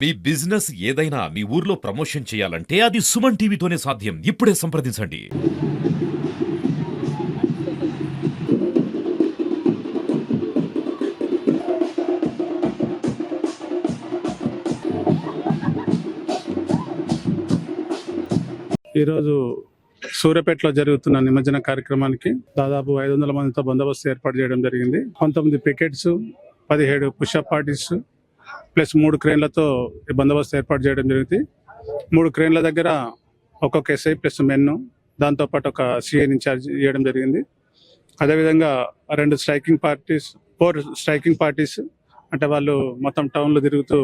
మీ business ఏదైనా మీ ఊర్లో promotion చేయాలంటే అది సుమన్ టీవీతోనే సాధ్యం. ఇప్పుడే సంప్రదించండి. ఈరోజు సూర్యాపేటలో జరుగుతున్న నిమజ్జన కార్యక్రమానికి దాదాపు 500 మందితో బందోబస్తు ఏర్పాటు చేయడం జరిగింది. 19 పికెట్స్, 17 పుషప్ పార్టీస్ ప్లస్ 3 క్రేన్లతో ఈ బందోబస్తు ఏర్పాటు చేయడం జరిగింది. 3 క్రేన్ల దగ్గర ఒక్కొక్క ఎస్ఐ ప్లస్ మెన్ను, దాంతోపాటు ఒక సిఐ ఇన్ఛార్జ్ చేయడం జరిగింది. అదేవిధంగా 4 స్ట్రైకింగ్ పార్టీస్ అంటే వాళ్ళు మొత్తం టౌన్లో తిరుగుతూ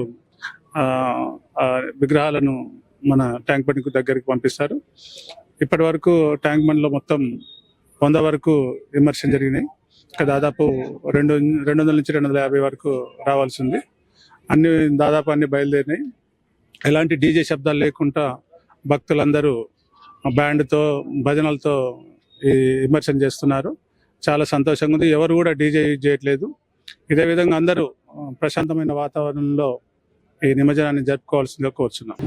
విగ్రహాలను మన ట్యాంక్ బండ్ దగ్గరికి పంపిస్తారు. ఇప్పటి వరకు ట్యాంక్ బండ్లో మొత్తం 100 వరకు విమర్శలు జరిగినాయి. దాదాపు 200 నుంచి 250 వరకు రావాల్సి ఉంది. దాదాపు అన్ని బయలుదేరినాయి. ఎలాంటి డీజే శబ్దాలు లేకుండా భక్తులందరూ బ్యాండ్తో భజనలతో ఈ విమర్శన చేస్తున్నారు. చాలా సంతోషంగా ఉంది. ఎవరు కూడా డీజే యూజ్ చేయట్లేదు. ఇదే విధంగా అందరూ ప్రశాంతమైన వాతావరణంలో ఈ నిమజ్జనాన్ని జరుపుకోవాల్సిందిగా కోరుచున్నాం.